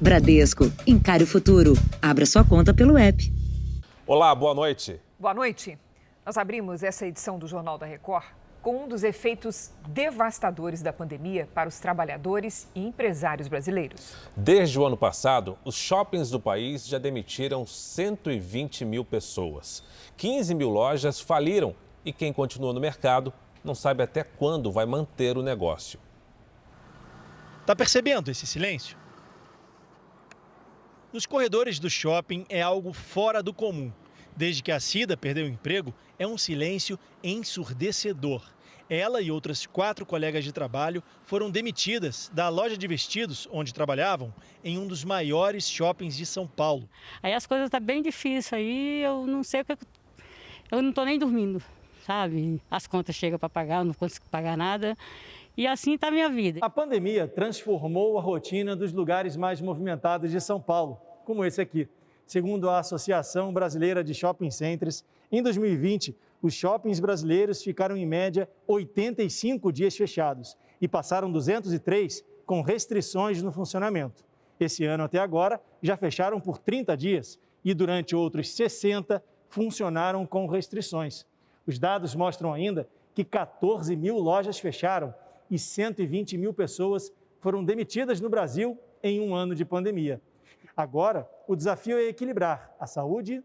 Bradesco, encare o futuro. Abra sua conta pelo app. Olá, boa noite. Boa noite. Nós abrimos essa edição do Jornal da Record com um dos efeitos devastadores da pandemia para os trabalhadores e empresários brasileiros. Desde o ano passado, os shoppings do país já demitiram 120 mil pessoas. 15 mil lojas faliram e quem continua no mercado não sabe até quando vai manter o negócio. Tá percebendo esse silêncio? Nos corredores do shopping é algo fora do comum. Desde que a Cida perdeu o emprego, é um silêncio ensurdecedor. Ela e outras 4 colegas de trabalho foram demitidas da loja de vestidos onde trabalhavam em um dos maiores shoppings de São Paulo. Aí as coisas estão bem difíceis aí, eu não sei o que... Eu não estou nem dormindo, sabe? As contas chegam para pagar, eu não consigo pagar nada. E assim está a minha vida. A pandemia transformou a rotina dos lugares mais movimentados de São Paulo, como esse aqui. Segundo a Associação Brasileira de Shopping Centers, em 2020, os shoppings brasileiros ficaram em média 85 dias fechados e passaram 203 com restrições no funcionamento. Esse ano até agora já fecharam por 30 dias e durante outros 60 funcionaram com restrições. Os dados mostram ainda que 14 mil lojas fecharam e 120 mil pessoas foram demitidas no Brasil em um ano de pandemia. Agora, o desafio é equilibrar a saúde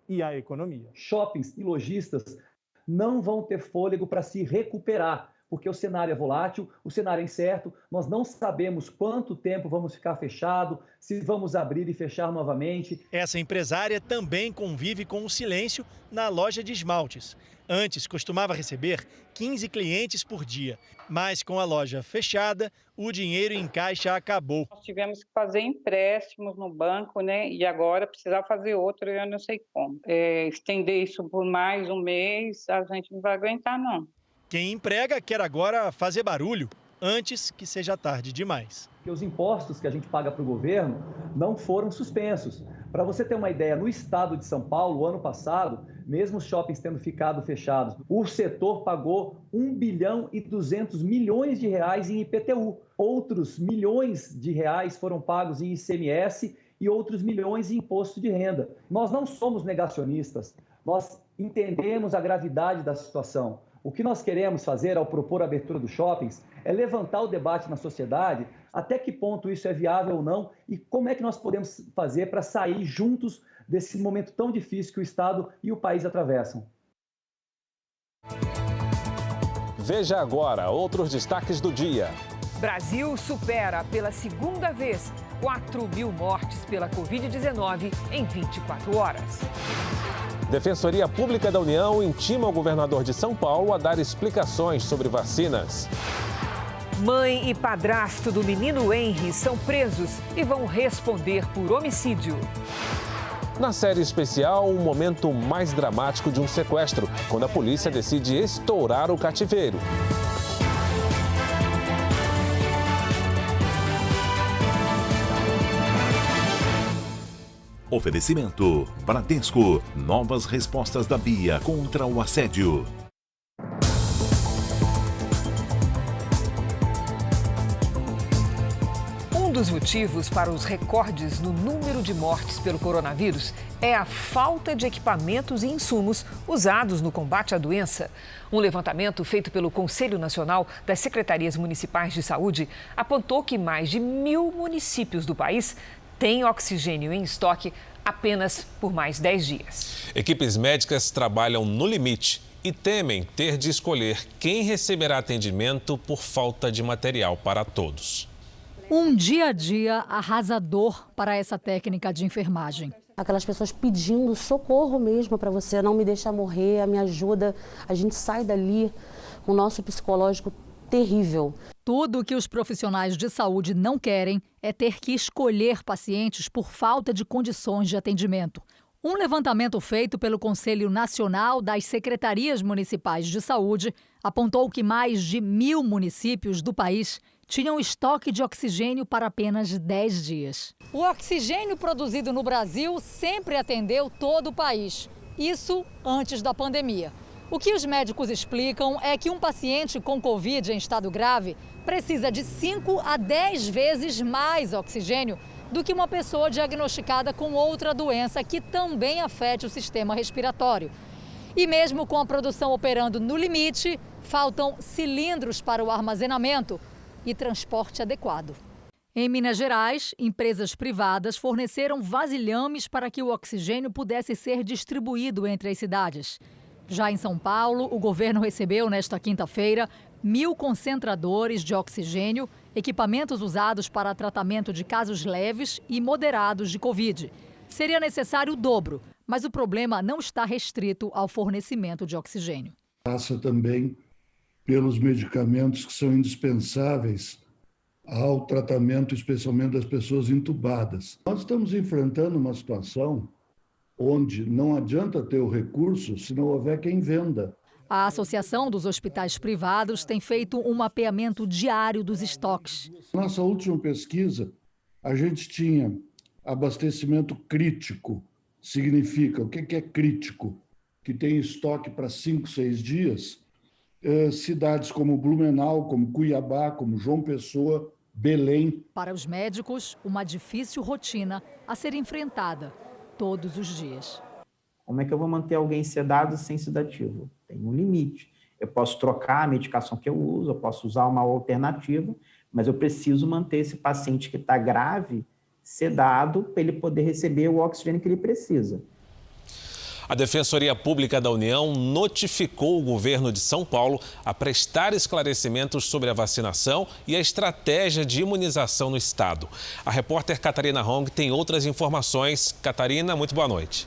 e a economia. Shoppings e lojistas não vão ter fôlego para se recuperar, porque o cenário é volátil, o cenário é incerto, nós não sabemos quanto tempo vamos ficar fechado, se vamos abrir e fechar novamente. Essa empresária também convive com o silêncio na loja de esmaltes. Antes, costumava receber 15 clientes por dia, mas com a loja fechada, o dinheiro em caixa acabou. Nós tivemos que fazer empréstimos no banco, né? E agora precisar fazer outro, eu não sei como. Estender isso por mais um mês, a gente não vai aguentar, não. Quem emprega quer agora fazer barulho antes que seja tarde demais. Porque os impostos que a gente paga para o governo não foram suspensos. Para você ter uma ideia, no estado de São Paulo, o ano passado, mesmo os shoppings tendo ficado fechados, o setor pagou 1 bilhão e 200 milhões de reais em IPTU. Outros milhões de reais foram pagos em ICMS e outros milhões em imposto de renda. Nós não somos negacionistas, nós entendemos a gravidade da situação. O que nós queremos fazer ao propor a abertura dos shoppings é levantar o debate na sociedade, até que ponto isso é viável ou não e como é que nós podemos fazer para sair juntos desse momento tão difícil que o Estado e o país atravessam. Veja agora outros destaques do dia. Brasil supera pela segunda vez 4 mil mortes pela Covid-19 em 24 horas. Defensoria Pública da União intima o governador de São Paulo a dar explicações sobre vacinas. Mãe e padrasto do menino Henry são presos e vão responder por homicídio. Na série especial, um momento mais dramático de um sequestro, quando a polícia decide estourar o cativeiro. Oferecimento Bradesco. Novas respostas da Bia contra o assédio. Um dos motivos para os recordes no número de mortes pelo coronavírus é a falta de equipamentos e insumos usados no combate à doença. Um levantamento feito pelo Conselho Nacional das Secretarias Municipais de Saúde apontou que mais de 1.000 municípios do país têm oxigênio em estoque apenas por mais 10 dias. Equipes médicas trabalham no limite e temem ter de escolher quem receberá atendimento por falta de material para todos. Um dia a dia arrasador para essa técnica de enfermagem. Aquelas pessoas pedindo socorro mesmo para você, não me deixar morrer, me ajuda. A gente sai dali com o nosso psicológico terrível. Tudo o que os profissionais de saúde não querem é ter que escolher pacientes por falta de condições de atendimento. Um levantamento feito pelo Conselho Nacional das Secretarias Municipais de Saúde apontou que mais de 1.000 municípios do país tinham estoque de oxigênio para apenas 10 dias. O oxigênio produzido no Brasil sempre atendeu todo o país. Isso antes da pandemia. O que os médicos explicam é que um paciente com Covid em estado grave precisa de 5 a 10 vezes mais oxigênio do que uma pessoa diagnosticada com outra doença que também afete o sistema respiratório. E mesmo com a produção operando no limite, faltam cilindros para o armazenamento e transporte adequado. Em Minas Gerais, empresas privadas forneceram vasilhames para que o oxigênio pudesse ser distribuído entre as cidades. Já em São Paulo, o governo recebeu nesta quinta-feira 1.000 concentradores de oxigênio, equipamentos usados para tratamento de casos leves e moderados de Covid. Seria necessário o dobro, mas o problema não está restrito ao fornecimento de oxigênio. Passa também pelos medicamentos que são indispensáveis ao tratamento, especialmente das pessoas entubadas. Nós estamos enfrentando uma situação onde não adianta ter o recurso se não houver quem venda. A Associação dos Hospitais Privados tem feito um mapeamento diário dos estoques. Nossa última pesquisa, a gente tinha abastecimento crítico. Significa, o que é crítico? Que tem estoque para 5, 6 dias. Cidades como Blumenau, como Cuiabá, como João Pessoa, Belém. Para os médicos, uma difícil rotina a ser enfrentada todos os dias. Como é que eu vou manter alguém sedado sem sedativo? Tem um limite. Eu posso trocar a medicação que eu uso, eu posso usar uma alternativa, mas eu preciso manter esse paciente que está grave sedado para ele poder receber o oxigênio que ele precisa. A Defensoria Pública da União notificou o governo de São Paulo a prestar esclarecimentos sobre a vacinação e a estratégia de imunização no estado. A repórter Catarina Hong tem outras informações. Catarina, muito boa noite.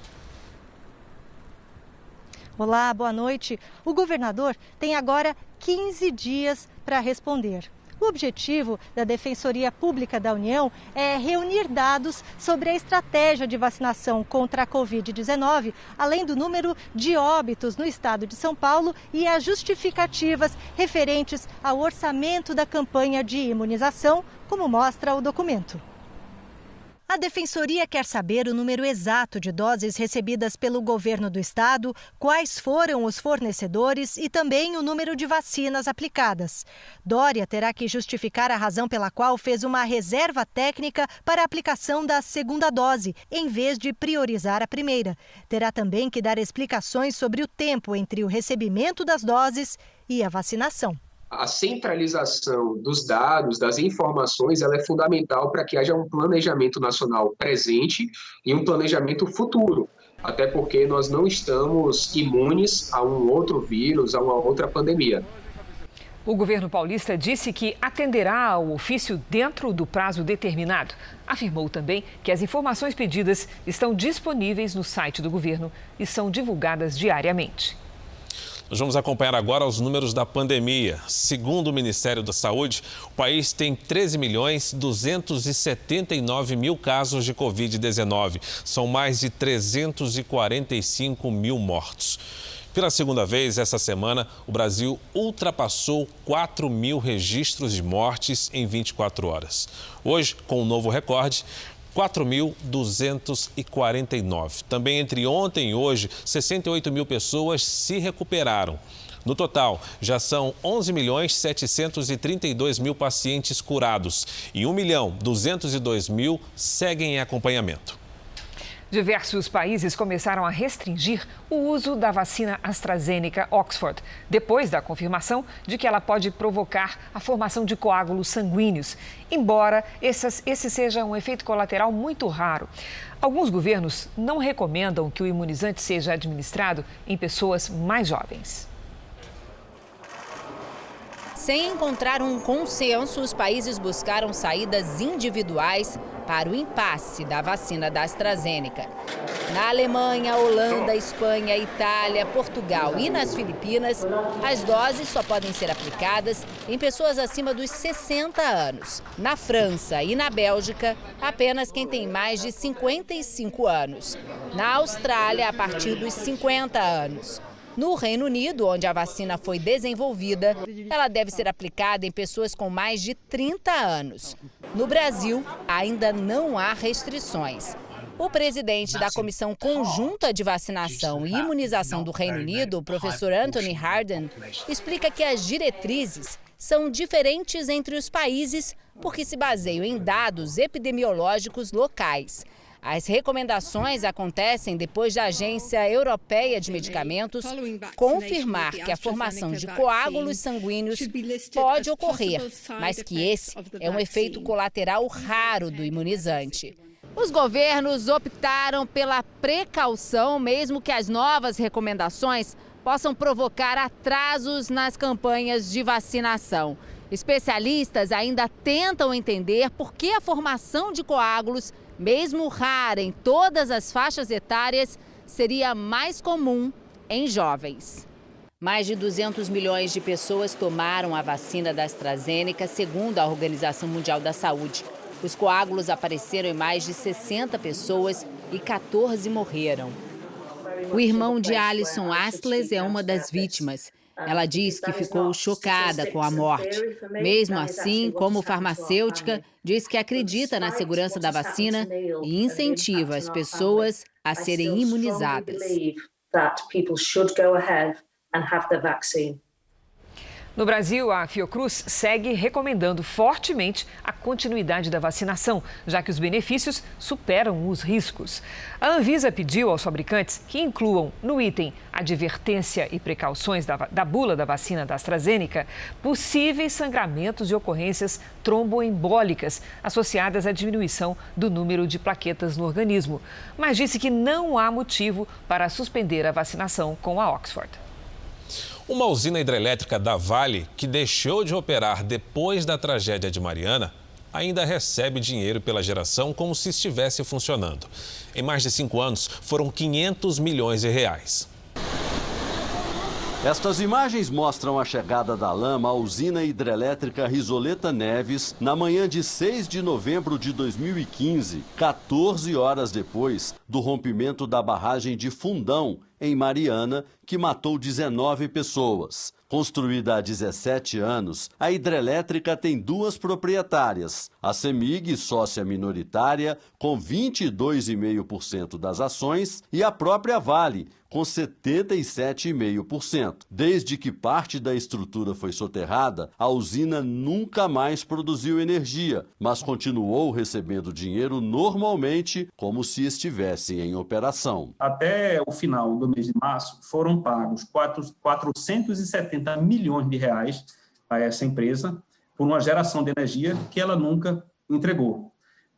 Olá, boa noite. O governador tem agora 15 dias para responder. O objetivo da Defensoria Pública da União é reunir dados sobre a estratégia de vacinação contra a Covid-19, além do número de óbitos no estado de São Paulo e as justificativas referentes ao orçamento da campanha de imunização, como mostra o documento. A Defensoria quer saber o número exato de doses recebidas pelo governo do estado, quais foram os fornecedores e também o número de vacinas aplicadas. Dória terá que justificar a razão pela qual fez uma reserva técnica para a aplicação da segunda dose, em vez de priorizar a primeira. Terá também que dar explicações sobre o tempo entre o recebimento das doses e a vacinação. A centralização dos dados, das informações, ela é fundamental para que haja um planejamento nacional presente e um planejamento futuro, até porque nós não estamos imunes a um outro vírus, a uma outra pandemia. O governo paulista disse que atenderá ao ofício dentro do prazo determinado. Afirmou também que as informações pedidas estão disponíveis no site do governo e são divulgadas diariamente. Nós vamos acompanhar agora os números da pandemia. Segundo o Ministério da Saúde, o país tem 13.279.000 casos de Covid-19. São mais de 345 mil mortos. Pela segunda vez essa semana, o Brasil ultrapassou 4 mil registros de mortes em 24 horas. Hoje, com um novo recorde, 4.249. Também entre ontem e hoje, 68 mil pessoas se recuperaram. No total, já são 11.732.000 pacientes curados e 1.202.000 seguem em acompanhamento. Diversos países começaram a restringir o uso da vacina AstraZeneca Oxford, depois da confirmação de que ela pode provocar a formação de coágulos sanguíneos, embora esse seja um efeito colateral muito raro. Alguns governos não recomendam que o imunizante seja administrado em pessoas mais jovens. Sem encontrar um consenso, os países buscaram saídas individuais para o impasse da vacina da AstraZeneca. Na Alemanha, Holanda, Espanha, Itália, Portugal e nas Filipinas, as doses só podem ser aplicadas em pessoas acima dos 60 anos. Na França e na Bélgica, apenas quem tem mais de 55 anos. Na Austrália, a partir dos 50 anos. No Reino Unido, onde a vacina foi desenvolvida, ela deve ser aplicada em pessoas com mais de 30 anos. No Brasil, ainda não há restrições. O presidente da Comissão Conjunta de Vacinação e Imunização do Reino Unido, o professor Anthony Harden, explica que as diretrizes são diferentes entre os países porque se baseiam em dados epidemiológicos locais. As recomendações acontecem depois da Agência Europeia de Medicamentos confirmar que a formação de coágulos sanguíneos pode ocorrer, mas que esse é um efeito colateral raro do imunizante. Os governos optaram pela precaução, mesmo que as novas recomendações possam provocar atrasos nas campanhas de vacinação. Especialistas ainda tentam entender por que a formação de coágulos, mesmo rara em todas as faixas etárias, seria mais comum em jovens. Mais de 200 milhões de pessoas tomaram a vacina da AstraZeneca, segundo a Organização Mundial da Saúde. Os coágulos apareceram em mais de 60 pessoas e 14 morreram. O irmão de Alison Astles é uma das vítimas. Ela diz que ficou chocada com a morte. Mesmo assim, como farmacêutica, diz que acredita na segurança da vacina e incentiva as pessoas a serem imunizadas. No Brasil, a Fiocruz segue recomendando fortemente a continuidade da vacinação, já que os benefícios superam os riscos. A Anvisa pediu aos fabricantes que incluam no item advertência e precauções da bula da vacina da AstraZeneca possíveis sangramentos e ocorrências tromboembólicas associadas à diminuição do número de plaquetas no organismo, mas disse que não há motivo para suspender a vacinação com a Oxford. Uma usina hidrelétrica da Vale, que deixou de operar depois da tragédia de Mariana, ainda recebe dinheiro pela geração como se estivesse funcionando. Em mais de 5 anos, foram 500 milhões de reais. Estas imagens mostram a chegada da lama à usina hidrelétrica Risoleta Neves na manhã de 6 de novembro de 2015, 14 horas depois do rompimento da barragem de Fundão, em Mariana, que matou 19 pessoas. Construída há 17 anos, a hidrelétrica tem 2 proprietárias. A CEMIG, sócia minoritária, com 22,5% das ações, e a própria Vale, com 77,5%. Desde que parte da estrutura foi soterrada, a usina nunca mais produziu energia, mas continuou recebendo dinheiro normalmente, como se estivesse em operação. Até o final do mês de março, foram pagos 470 milhões de reais a essa empresa por uma geração de energia que ela nunca entregou.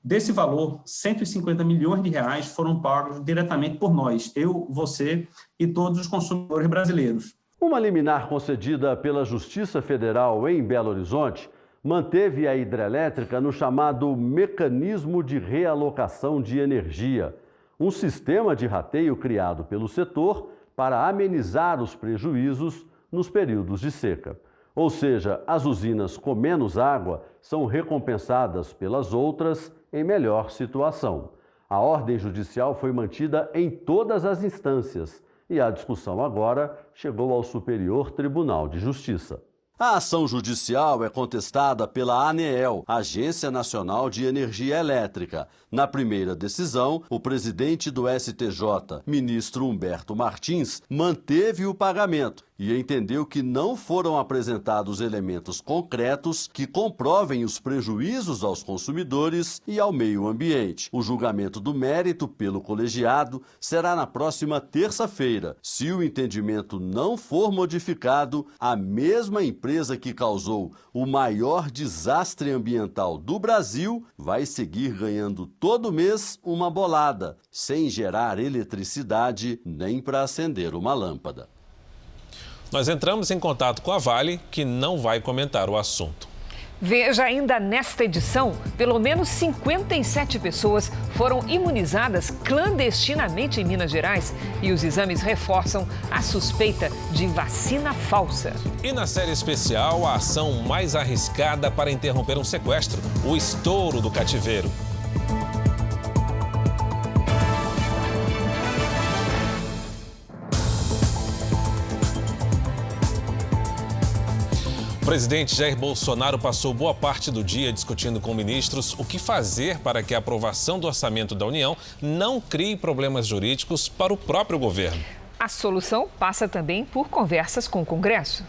Desse valor, 150 milhões de reais foram pagos diretamente por nós, eu, você e todos os consumidores brasileiros. Uma liminar concedida pela Justiça Federal em Belo Horizonte manteve a hidrelétrica no chamado Mecanismo de Realocação de Energia, um sistema de rateio criado pelo setor para amenizar os prejuízos nos períodos de seca. Ou seja, as usinas com menos água são recompensadas pelas outras em melhor situação. A ordem judicial foi mantida em todas as instâncias e a discussão agora chegou ao Superior Tribunal de Justiça. A ação judicial é contestada pela ANEEL, Agência Nacional de Energia Elétrica. Na primeira decisão, o presidente do STJ, ministro Humberto Martins, manteve o pagamento e entendeu que não foram apresentados elementos concretos que comprovem os prejuízos aos consumidores e ao meio ambiente. O julgamento do mérito pelo colegiado será na próxima terça-feira. Se o entendimento não for modificado, a mesma empresa que causou o maior desastre ambiental do Brasil vai seguir ganhando todo mês uma bolada, sem gerar eletricidade nem para acender uma lâmpada. Nós entramos em contato com a Vale, que não vai comentar o assunto. Veja ainda nesta edição, pelo menos 57 pessoas foram imunizadas clandestinamente em Minas Gerais e os exames reforçam a suspeita de vacina falsa. E na série especial, a ação mais arriscada para interromper um sequestro, o estouro do cativeiro. O presidente Jair Bolsonaro passou boa parte do dia discutindo com ministros o que fazer para que a aprovação do orçamento da União não crie problemas jurídicos para o próprio governo. A solução passa também por conversas com o Congresso.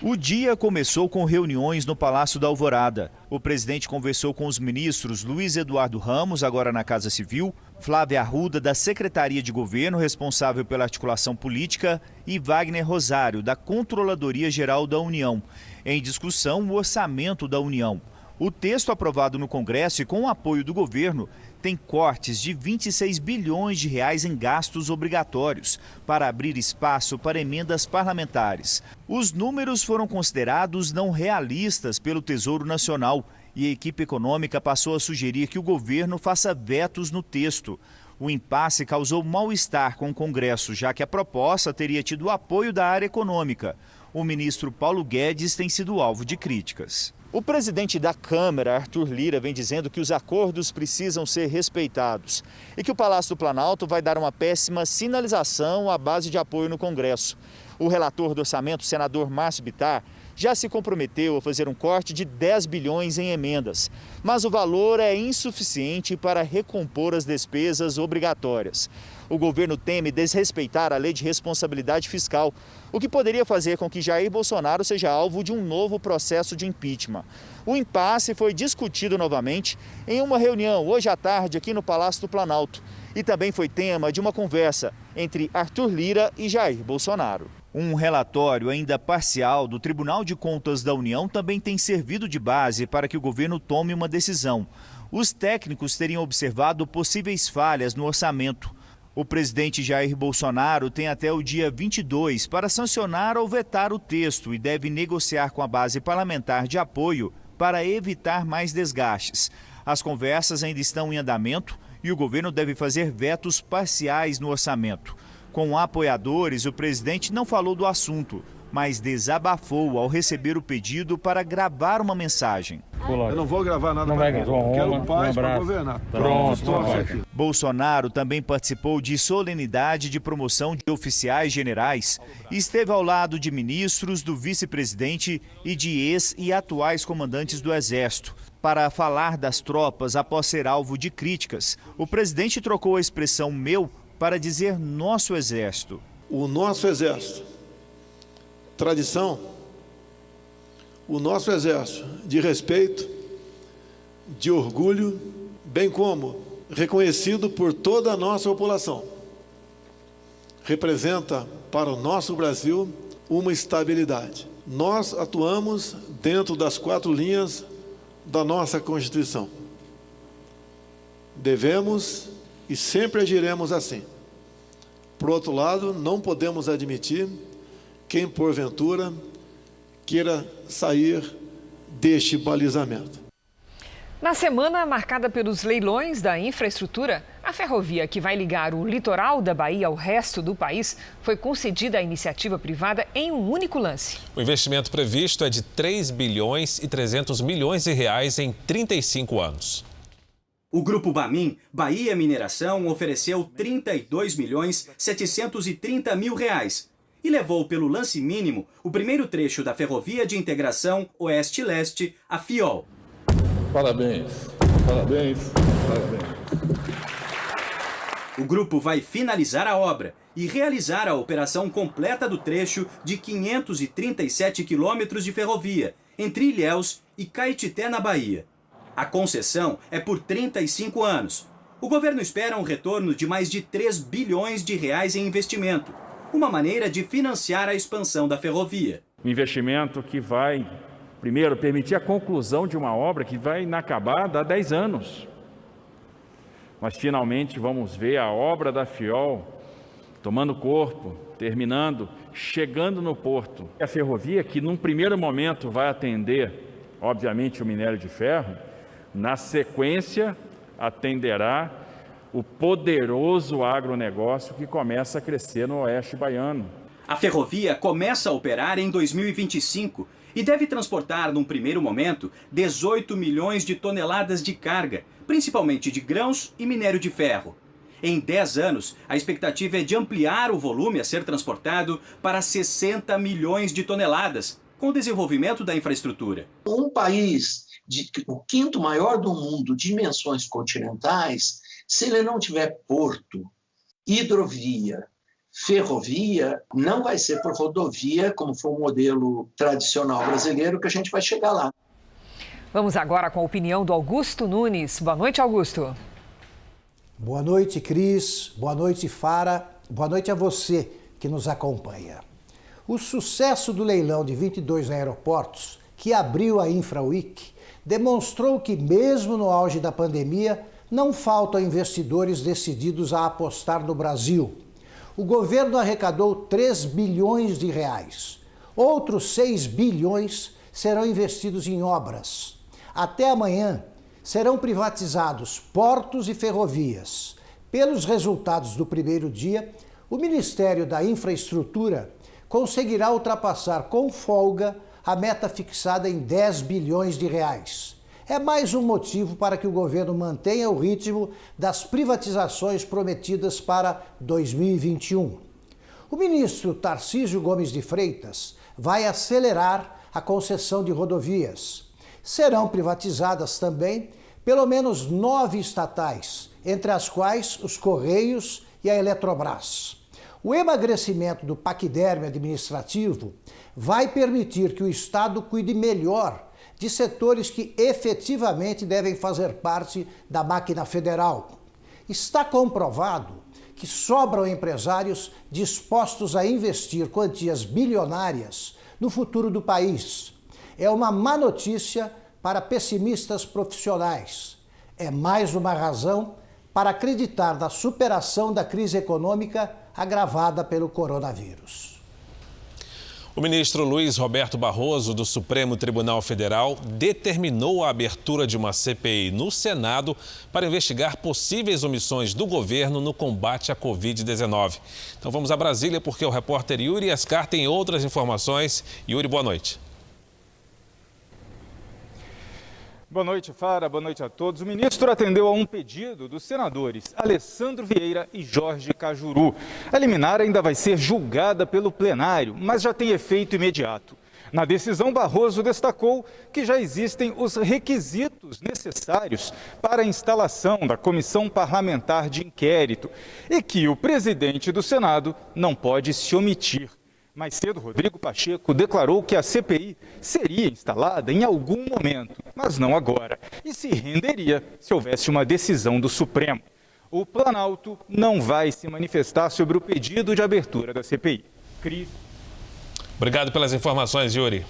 O dia começou com reuniões no Palácio da Alvorada. O presidente conversou com os ministros Luiz Eduardo Ramos, agora na Casa Civil, Flávia Arruda, da Secretaria de Governo, responsável pela articulação política, e Wagner Rosário, da Controladoria Geral da União. Em discussão, o orçamento da União. O texto aprovado no Congresso e com o apoio do governo tem cortes de 26 bilhões de reais em gastos obrigatórios para abrir espaço para emendas parlamentares. Os números foram considerados não realistas pelo Tesouro Nacional e a equipe econômica passou a sugerir que o governo faça vetos no texto. O impasse causou mal-estar com o Congresso, já que a proposta teria tido o apoio da área econômica. O ministro Paulo Guedes tem sido alvo de críticas. O presidente da Câmara, Arthur Lira, vem dizendo que os acordos precisam ser respeitados e que o Palácio do Planalto vai dar uma péssima sinalização à base de apoio no Congresso. O relator do orçamento, senador Márcio Bittar, já se comprometeu a fazer um corte de 10 bilhões em emendas, mas o valor é insuficiente para recompor as despesas obrigatórias. O governo teme desrespeitar a lei de responsabilidade fiscal, o que poderia fazer com que Jair Bolsonaro seja alvo de um novo processo de impeachment. O impasse foi discutido novamente em uma reunião hoje à tarde aqui no Palácio do Planalto e também foi tema de uma conversa entre Arthur Lira e Jair Bolsonaro. Um relatório ainda parcial do Tribunal de Contas da União também tem servido de base para que o governo tome uma decisão. Os técnicos teriam observado possíveis falhas no orçamento. O presidente Jair Bolsonaro tem até o dia 22 para sancionar ou vetar o texto e deve negociar com a base parlamentar de apoio para evitar mais desgastes. As conversas ainda estão em andamento e o governo deve fazer vetos parciais no orçamento. Com apoiadores, o presidente não falou do assunto, mas desabafou ao receber o pedido para gravar uma mensagem. Eu não vou gravar nada para ninguém. Quero paz para governar. Pronto. Bolsonaro também participou de solenidade de promoção de oficiais generais e esteve ao lado de ministros, do vice-presidente e de ex e atuais comandantes do Exército. Para falar das tropas após ser alvo de críticas, o presidente trocou a expressão meu para dizer nosso Exército. O nosso Exército, tradição, o nosso Exército de respeito, de orgulho, bem como reconhecido por toda a nossa população, representa para o nosso Brasil uma estabilidade. Nós atuamos dentro das 4 linhas da nossa Constituição. Devemos e sempre agiremos assim. Por outro lado, não podemos admitir quem, porventura, queira sair deste balizamento. Na semana marcada pelos leilões da infraestrutura, a ferrovia que vai ligar o litoral da Bahia ao resto do país foi concedida à iniciativa privada em um único lance. O investimento previsto é de 3 bilhões e 300 milhões de reais em 35 anos. O Grupo Bamin, Bahia Mineração, ofereceu 32 milhões 730 mil reais e levou pelo lance mínimo o primeiro trecho da Ferrovia de Integração Oeste-Leste, a FIOL. Parabéns, parabéns, parabéns. O grupo vai finalizar a obra e realizar a operação completa do trecho de 537 quilômetros de ferrovia entre Ilhéus e Caetité, na Bahia. A concessão é por 35 anos. O governo espera um retorno de mais de 3 bilhões de reais em investimento, uma maneira de financiar a expansão da ferrovia. Um investimento que vai, primeiro, permitir a conclusão de uma obra que vai inacabada há 10 anos. Nós finalmente vamos ver a obra da FIOL tomando corpo, terminando, chegando no porto. A ferrovia, que num primeiro momento vai atender, obviamente, o minério de ferro, na sequência atenderá o poderoso agronegócio que começa a crescer no oeste baiano. A ferrovia começa a operar em 2025 e deve transportar, num primeiro momento, 18 milhões de toneladas de carga, principalmente de grãos e minério de ferro. Em 10 anos, a expectativa é de ampliar o volume a ser transportado para 60 milhões de toneladas, com o desenvolvimento da infraestrutura. Um país, o quinto maior do mundo, de dimensões continentais, se ele não tiver porto, hidrovia, ferrovia, não vai ser por rodovia, como foi o modelo tradicional brasileiro, que a gente vai chegar lá. Vamos agora com a opinião do Augusto Nunes. Boa noite, Augusto. Boa noite, Cris. Boa noite, Fara. Boa noite a você que nos acompanha. O sucesso do leilão de 22 aeroportos, que abriu a InfraWeek, demonstrou que, mesmo no auge da pandemia, não faltam investidores decididos a apostar no Brasil. O governo arrecadou 3 bilhões de reais. Outros 6 bilhões serão investidos em obras. Até amanhã, serão privatizados portos e ferrovias. Pelos resultados do primeiro dia, o Ministério da Infraestrutura conseguirá ultrapassar com folga a meta fixada em 10 bilhões de reais. É mais um motivo para que o governo mantenha o ritmo das privatizações prometidas para 2021. O ministro Tarcísio Gomes de Freitas vai acelerar a concessão de rodovias. Serão privatizadas também pelo menos 9 estatais, entre as quais os Correios e a Eletrobras. O emagrecimento do paquiderme administrativo vai permitir que o Estado cuide melhor de setores que efetivamente devem fazer parte da máquina federal. Está comprovado que sobram empresários dispostos a investir quantias bilionárias no futuro do país. É uma má notícia para pessimistas profissionais. É mais uma razão para acreditar na superação da crise econômica agravada pelo coronavírus. O ministro Luiz Roberto Barroso, do Supremo Tribunal Federal, determinou a abertura de uma CPI no Senado para investigar possíveis omissões do governo no combate à Covid-19. Então vamos a Brasília, porque o repórter Yuri Ascar tem outras informações. Yuri, boa noite. Boa noite, Fara. Boa noite a todos. O ministro atendeu a um pedido dos senadores Alessandro Vieira e Jorge Cajuru. A liminar ainda vai ser julgada pelo plenário, mas já tem efeito imediato. Na decisão, Barroso destacou que já existem os requisitos necessários para a instalação da Comissão Parlamentar de Inquérito e que o presidente do Senado não pode se omitir. Mais cedo, Rodrigo Pacheco declarou que a CPI seria instalada em algum momento, mas não agora, e se renderia se houvesse uma decisão do Supremo. O Planalto não vai se manifestar sobre o pedido de abertura da CPI. Cris. Obrigado pelas informações, Yuri.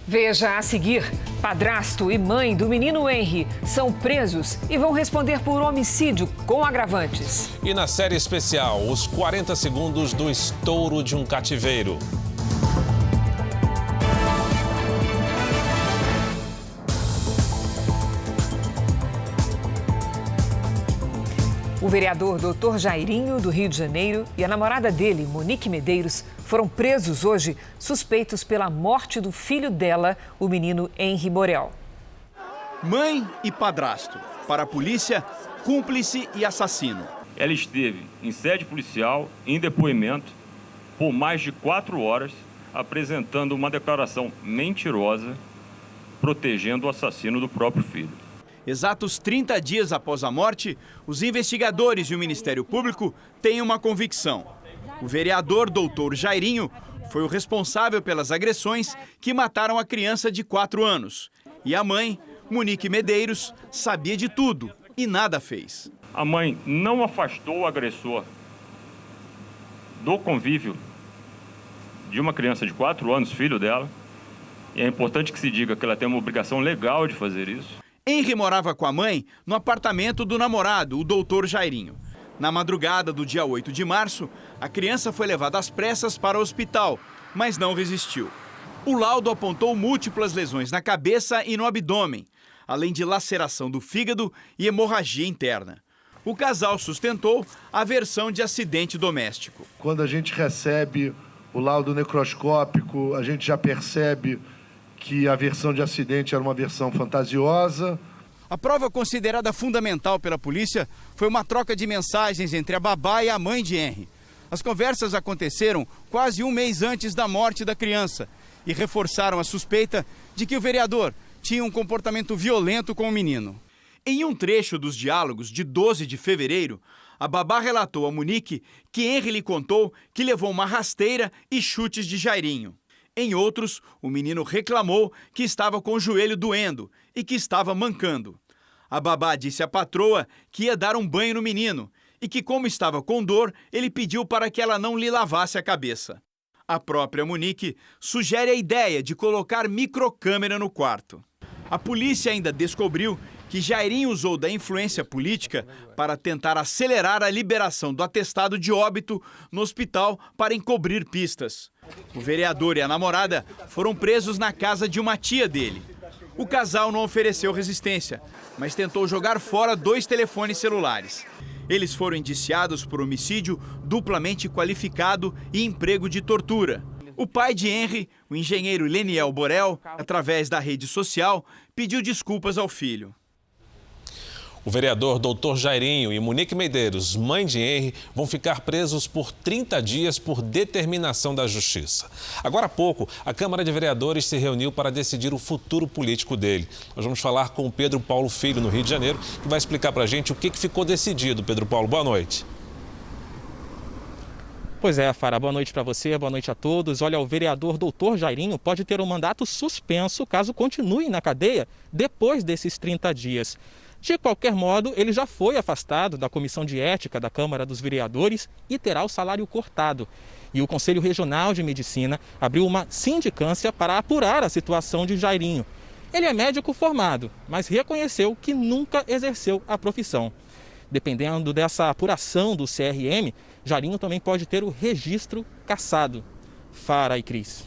Veja a seguir: padrasto e mãe do menino Henry são presos e vão responder por homicídio com agravantes. E na série especial, os 40 segundos do estouro de um cativeiro. O vereador Dr. Jairinho, do Rio de Janeiro, e a namorada dele, Monique Medeiros, foram presos hoje, suspeitos pela morte do filho dela, o menino Henry Borel. Mãe e padrasto. Para a polícia, cúmplice e assassino. Ela esteve em sede policial, em depoimento, por mais de 4 horas, apresentando uma declaração mentirosa, protegendo o assassino do próprio filho. Exatos 30 dias após a morte, os investigadores e o Ministério Público têm uma convicção. O vereador Dr. Jairinho foi o responsável pelas agressões que mataram a criança de 4 anos. E a mãe, Monique Medeiros, sabia de tudo e nada fez. A mãe não afastou o agressor do convívio de uma criança de 4 anos, filho dela. E é importante que se diga que ela tem uma obrigação legal de fazer isso. Henry morava com a mãe no apartamento do namorado, o Dr. Jairinho. Na madrugada do dia 8 de março, a criança foi levada às pressas para o hospital, mas não resistiu. O laudo apontou múltiplas lesões na cabeça e no abdômen, além de laceração do fígado e hemorragia interna. O casal sustentou a versão de acidente doméstico. Quando a gente recebe o laudo necroscópico, a gente já percebe que a versão de acidente era uma versão fantasiosa. A prova considerada fundamental pela polícia foi uma troca de mensagens entre a babá e a mãe de Henry. As conversas aconteceram quase um mês antes da morte da criança e reforçaram a suspeita de que o vereador tinha um comportamento violento com o menino. Em um trecho dos diálogos de 12 de fevereiro, A babá relatou a Monique que Henry lhe contou que levou uma rasteira e chutes de Jairinho. Em outros, o menino reclamou que estava com o joelho doendo e que estava mancando. A babá disse à patroa que ia dar um banho no menino e que, como estava com dor, ele pediu para que ela não lhe lavasse a cabeça. A própria Monique sugere a ideia de colocar microcâmera no quarto. A polícia ainda descobriu que Jairinho usou da influência política para tentar acelerar a liberação do atestado de óbito no hospital para encobrir pistas. O vereador e a namorada foram presos na casa de uma tia dele. O casal não ofereceu resistência, mas tentou jogar fora 2 telefones celulares. Eles foram indiciados por homicídio duplamente qualificado e emprego de tortura. O pai de Henry, o engenheiro Leniel Borel, através da rede social, pediu desculpas ao filho. O vereador Dr. Jairinho e Monique Medeiros, mãe de Henry, vão ficar presos por 30 dias por determinação da Justiça. Agora há pouco, a Câmara de Vereadores se reuniu para decidir o futuro político dele. Nós vamos falar com o Pedro Paulo Filho, no Rio de Janeiro, que vai explicar para a gente o que ficou decidido. Pedro Paulo, boa noite. Pois é, Fara, boa noite para você, boa noite a todos. Olha, o vereador Dr. Jairinho pode ter um mandato suspenso caso continue na cadeia depois desses 30 dias. De qualquer modo, ele já foi afastado da Comissão de Ética da Câmara dos Vereadores e terá o salário cortado. E o Conselho Regional de Medicina abriu uma sindicância para apurar a situação de Jairinho. Ele é médico formado, mas reconheceu que nunca exerceu a profissão. Dependendo dessa apuração do CRM, Jairinho também pode ter o registro cassado. Fara e Cris.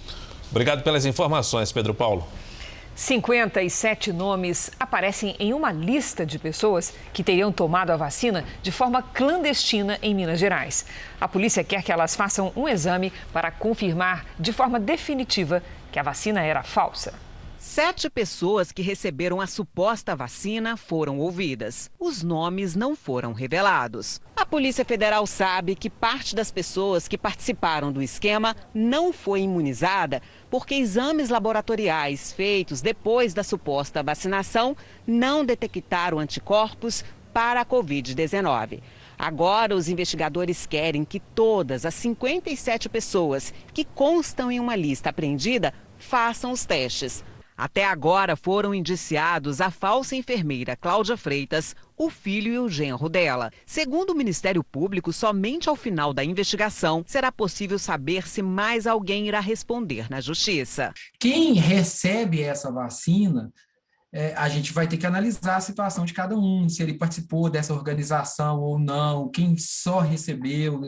Obrigado pelas informações, Pedro Paulo. 57 nomes aparecem em uma lista de pessoas que teriam tomado a vacina de forma clandestina em Minas Gerais. A polícia quer que elas façam um exame para confirmar de forma definitiva que a vacina era falsa. 7 pessoas que receberam a suposta vacina foram ouvidas. Os nomes não foram revelados. A Polícia Federal sabe que parte das pessoas que participaram do esquema não foi imunizada porque exames laboratoriais feitos depois da suposta vacinação não detectaram anticorpos para a Covid-19. Agora, os investigadores querem que todas as 57 pessoas que constam em uma lista apreendida façam os testes. Até agora foram indiciados a falsa enfermeira Cláudia Freitas, o filho e o genro dela. Segundo o Ministério Público, somente ao final da investigação será possível saber se mais alguém irá responder na Justiça. Quem recebe essa vacina, a gente vai ter que analisar a situação de cada um, se ele participou dessa organização ou não, quem só recebeu,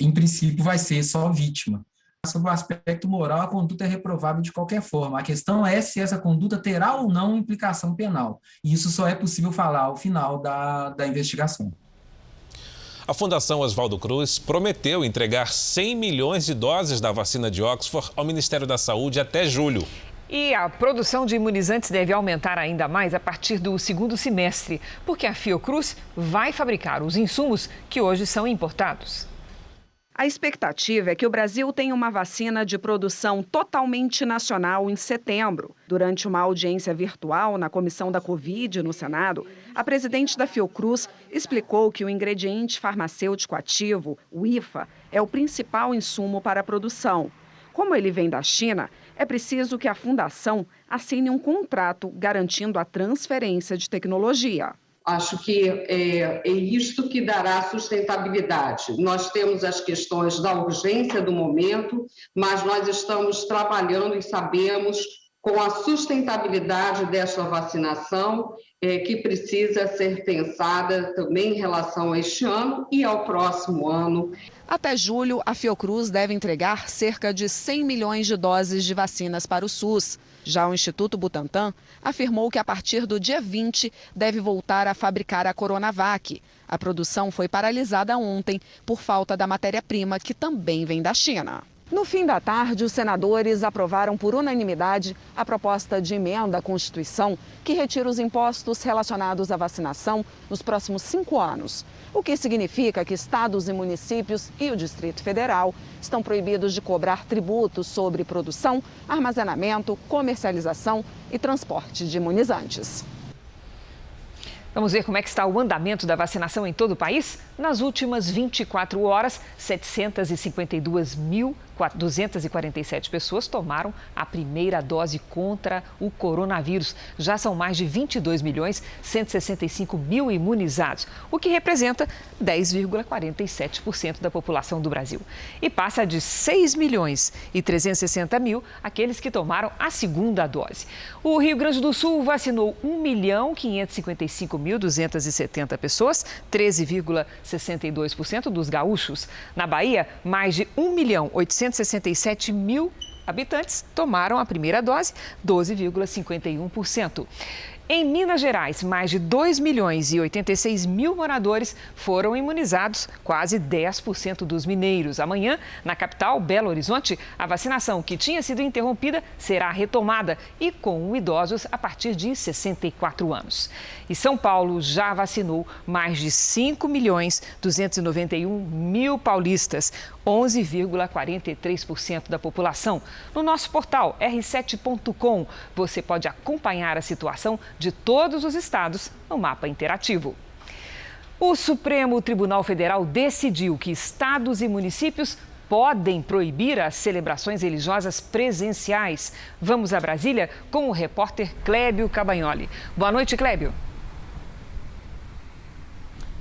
em princípio vai ser só vítima. Sobre o aspecto moral, a conduta é reprovável de qualquer forma. A questão é se essa conduta terá ou não implicação penal. E isso só é possível falar ao final da investigação. A Fundação Oswaldo Cruz prometeu entregar 100 milhões de doses da vacina de Oxford ao Ministério da Saúde até julho. E a produção de imunizantes deve aumentar ainda mais a partir do segundo semestre, porque a Fiocruz vai fabricar os insumos que hoje são importados. A expectativa é que o Brasil tenha uma vacina de produção totalmente nacional em setembro. Durante uma audiência virtual na Comissão da Covid no Senado, a presidente da Fiocruz explicou que o ingrediente farmacêutico ativo, o IFA, é o principal insumo para a produção. Como ele vem da China, é preciso que a fundação assine um contrato garantindo a transferência de tecnologia. Acho que é isto que dará sustentabilidade. Nós temos as questões da urgência do momento, mas nós estamos trabalhando e sabemos com a sustentabilidade dessa vacinação que precisa ser pensada também em relação a este ano e ao próximo ano. Até julho, a Fiocruz deve entregar cerca de 100 milhões de doses de vacinas para o SUS. Já o Instituto Butantan afirmou que a partir do dia 20 deve voltar a fabricar a Coronavac. A produção foi paralisada ontem por falta da matéria-prima, que também vem da China. No fim da tarde, os senadores aprovaram por unanimidade a proposta de emenda à Constituição que retira os impostos relacionados à vacinação nos próximos 5 anos. O que significa que estados e municípios e o Distrito Federal estão proibidos de cobrar tributos sobre produção, armazenamento, comercialização e transporte de imunizantes. Vamos ver como é que está o andamento da vacinação em todo o país? Nas últimas 24 horas, 752.247 pessoas tomaram a primeira dose contra o coronavírus. Já são mais de 22.165.000 imunizados, o que representa 10,47% da população do Brasil. E passa de 6.360.000 aqueles que tomaram a segunda dose. O Rio Grande do Sul vacinou 1.555.270 pessoas, 13,62% dos gaúchos. Na Bahia, mais de 1.867.000 habitantes tomaram a primeira dose, 12,51%. Em Minas Gerais, mais de 2.086.000 moradores foram imunizados, quase 10% dos mineiros. Amanhã, na capital, Belo Horizonte, a vacinação que tinha sido interrompida será retomada e com idosos a partir de 64 anos. E São Paulo já vacinou mais de 5.291.000 paulistas, 11,43% da população. No nosso portal r7.com, você pode acompanhar a situação de todos os estados no mapa interativo. O Supremo Tribunal Federal decidiu que estados e municípios podem proibir as celebrações religiosas presenciais. Vamos a Brasília com o repórter Clébio Cabagnoli. Boa noite, Clébio.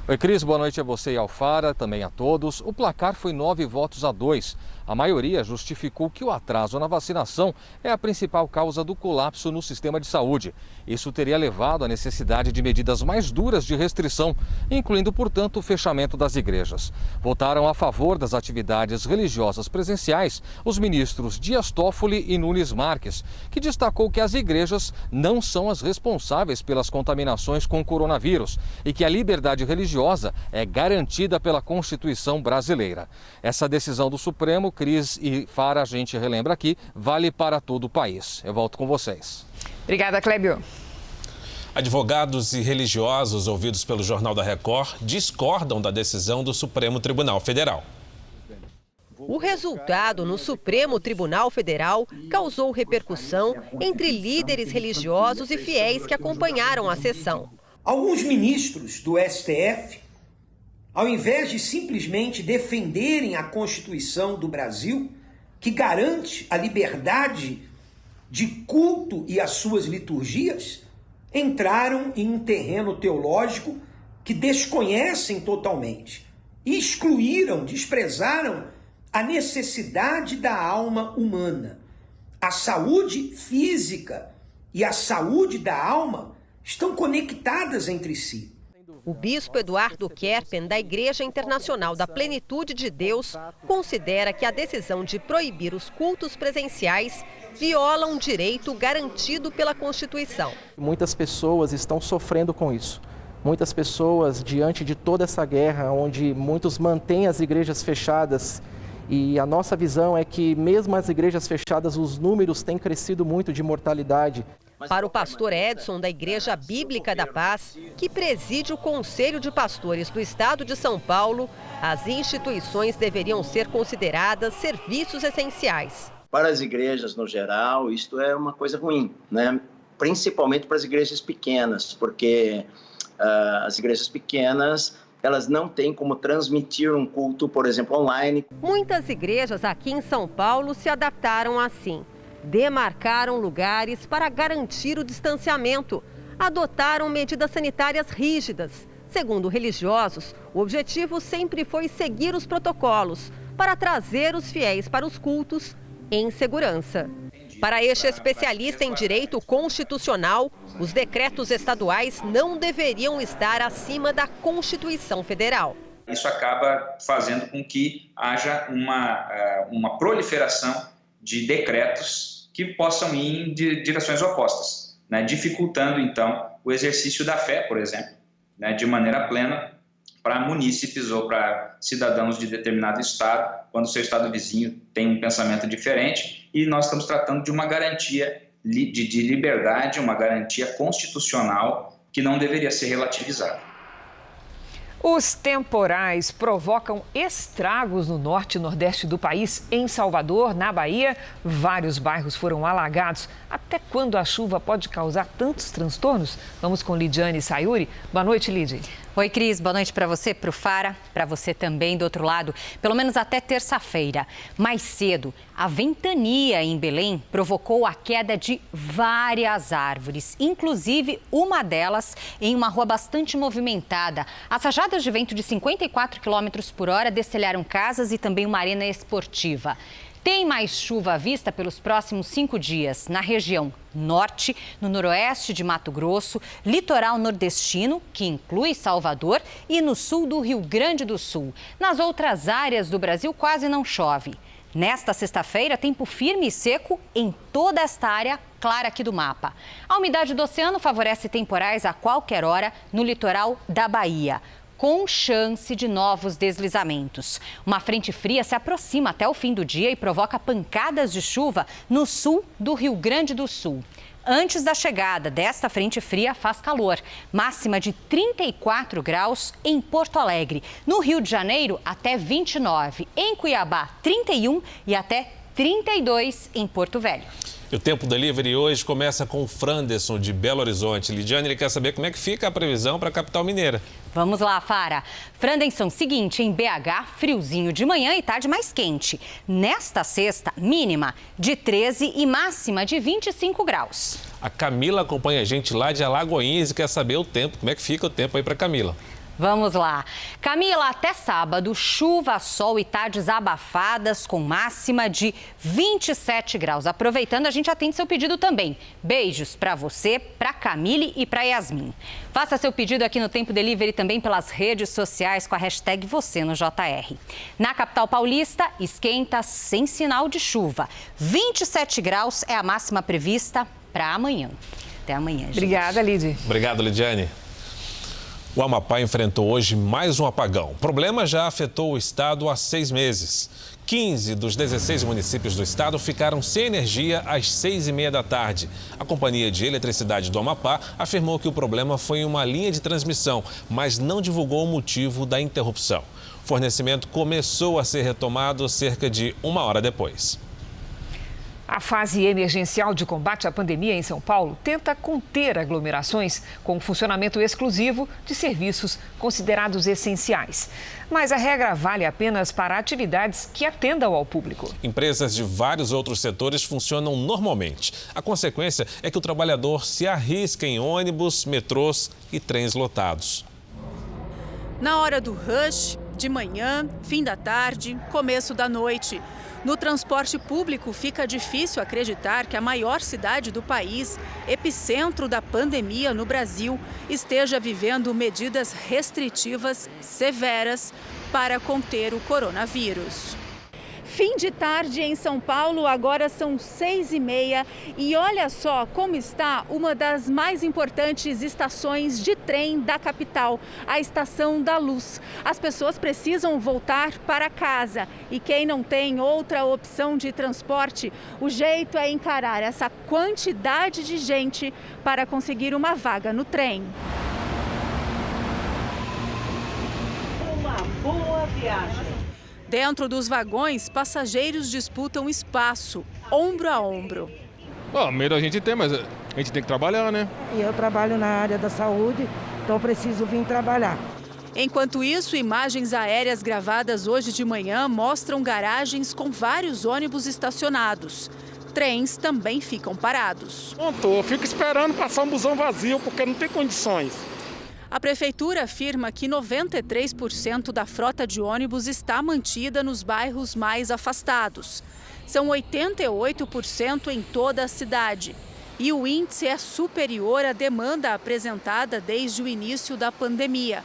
Oi, Cris, boa noite a você e ao Fara, também a todos. O placar foi 9-2. A maioria justificou que o atraso na vacinação é a principal causa do colapso no sistema de saúde. Isso teria levado à necessidade de medidas mais duras de restrição, incluindo, portanto, o fechamento das igrejas. Votaram a favor das atividades religiosas presenciais os ministros Dias Toffoli e Nunes Marques, que destacou que as igrejas não são as responsáveis pelas contaminações com coronavírus e que a liberdade religiosa é garantida pela Constituição brasileira. Essa decisão do Supremo, Cris e Fara, a gente relembra aqui, vale para todo o país. Eu volto com vocês. Obrigada, Clébio. Advogados e religiosos ouvidos pelo Jornal da Record discordam da decisão do Supremo Tribunal Federal. O resultado no Supremo Tribunal Federal causou repercussão entre líderes religiosos e fiéis que acompanharam a sessão. Alguns ministros do STF, ao invés de simplesmente defenderem a Constituição do Brasil, que garante a liberdade de culto e as suas liturgias, entraram em um terreno teológico que desconhecem totalmente e excluíram, desprezaram a necessidade da alma humana. A saúde física e a saúde da alma estão conectadas entre si. O bispo Eduardo Kerpen, da Igreja Internacional da Plenitude de Deus, considera que a decisão de proibir os cultos presenciais viola um direito garantido pela Constituição. Muitas pessoas estão sofrendo com isso. Muitas pessoas, diante de toda essa guerra, onde muitos mantêm as igrejas fechadas, e a nossa visão é que mesmo as igrejas fechadas, os números têm crescido muito de mortalidade. Para o pastor Edson, da Igreja Bíblica da Paz, que preside o Conselho de Pastores do Estado de São Paulo, as instituições deveriam ser consideradas serviços essenciais. Para as igrejas, no geral, isto é uma coisa ruim, né? Principalmente para as igrejas pequenas, porque as igrejas pequenas, elas não têm como transmitir um culto, por exemplo, online. Muitas igrejas aqui em São Paulo se adaptaram assim. Demarcaram lugares para garantir o distanciamento, adotaram medidas sanitárias rígidas. Segundo religiosos, o objetivo sempre foi seguir os protocolos para trazer os fiéis para os cultos em segurança. Para este especialista em direito constitucional, os decretos estaduais não deveriam estar acima da Constituição Federal. Isso acaba fazendo com que haja uma proliferação de decretos que possam ir em direções opostas, né? Dificultando, então, o exercício da fé, por exemplo, né? De maneira plena para munícipes ou para cidadãos de determinado estado, quando o seu estado vizinho tem um pensamento diferente, e nós estamos tratando de uma garantia de liberdade, uma garantia constitucional que não deveria ser relativizada. Os temporais provocam estragos no norte e nordeste do país. Em Salvador, na Bahia, vários bairros foram alagados. Até quando a chuva pode causar tantos transtornos? Vamos com Lidiane Sayuri. Boa noite, Lidy. Oi, Cris. Boa noite para você, para o Fara, para você também do outro lado. Pelo menos até terça-feira. Mais cedo, a ventania em Belém provocou a queda de várias árvores, inclusive uma delas em uma rua bastante movimentada. As rajadas de vento de 54 km por hora destelharam casas e também uma arena esportiva. Tem mais chuva à vista pelos próximos 5 dias na região norte, no noroeste de Mato Grosso, litoral nordestino, que inclui Salvador, e no sul do Rio Grande do Sul. Nas outras áreas do Brasil quase não chove. Nesta sexta-feira, tempo firme e seco em toda esta área clara aqui do mapa. A umidade do oceano favorece temporais a qualquer hora no litoral da Bahia, com chance de novos deslizamentos. Uma frente fria se aproxima até o fim do dia e provoca pancadas de chuva no sul do Rio Grande do Sul. Antes da chegada desta frente fria, faz calor. Máxima de 34 graus em Porto Alegre. No Rio de Janeiro, até 29. Em Cuiabá, 31 e até 32 em Porto Velho. E o Tempo Delivery hoje começa com o Franderson, de Belo Horizonte. Lidiane, ele quer saber como é que fica a previsão para a capital mineira. Vamos lá, Fara. Franderson, seguinte, em BH, friozinho de manhã e tarde mais quente. Nesta sexta, mínima de 13 e máxima de 25 graus. A Camila acompanha a gente lá de Alagoinhas e quer saber o tempo. Como é que fica o tempo aí para Camila? Vamos lá. Camila, até sábado, chuva, sol e tardes abafadas com máxima de 27 graus. Aproveitando, a gente atende seu pedido também. Beijos para você, para Camille e para Yasmin. Faça seu pedido aqui no Tempo Delivery também pelas redes sociais com a hashtag você no JR. Na capital paulista, esquenta sem sinal de chuva. 27 graus é a máxima prevista para amanhã. Até amanhã, gente. Obrigada, Lidy. Obrigado, Lidiane. O Amapá enfrentou hoje mais um apagão. O problema já afetou o estado há 6 meses. 15 dos 16 municípios do estado ficaram sem energia às 6h30 da tarde. A Companhia de Eletricidade do Amapá afirmou que o problema foi em uma linha de transmissão, mas não divulgou o motivo da interrupção. O fornecimento começou a ser retomado cerca de 1 hora depois. A fase emergencial de combate à pandemia em São Paulo tenta conter aglomerações com o funcionamento exclusivo de serviços considerados essenciais. Mas a regra vale apenas para atividades que atendam ao público. Empresas de vários outros setores funcionam normalmente. A consequência é que o trabalhador se arrisca em ônibus, metrôs e trens lotados. Na hora do rush, de manhã, fim da tarde, começo da noite. No transporte público, fica difícil acreditar que a maior cidade do país, epicentro da pandemia no Brasil, esteja vivendo medidas restritivas severas para conter o coronavírus. Fim de tarde em São Paulo, agora são 6h30 e olha só como está uma das mais importantes estações de trem da capital, a Estação da Luz. As pessoas precisam voltar para casa e quem não tem outra opção de transporte, o jeito é encarar essa quantidade de gente para conseguir uma vaga no trem. Uma boa viagem. Dentro dos vagões, passageiros disputam espaço, ombro a ombro. Medo a gente tem, mas a gente tem que trabalhar, né? E eu trabalho na área da saúde, então preciso vir trabalhar. Enquanto isso, imagens aéreas gravadas hoje de manhã mostram garagens com vários ônibus estacionados. Trens também ficam parados. Eu fico esperando passar um busão vazio, porque não tem condições. A prefeitura afirma que 93% da frota de ônibus está mantida nos bairros mais afastados. São 88% em toda a cidade. E o índice é superior à demanda apresentada desde o início da pandemia.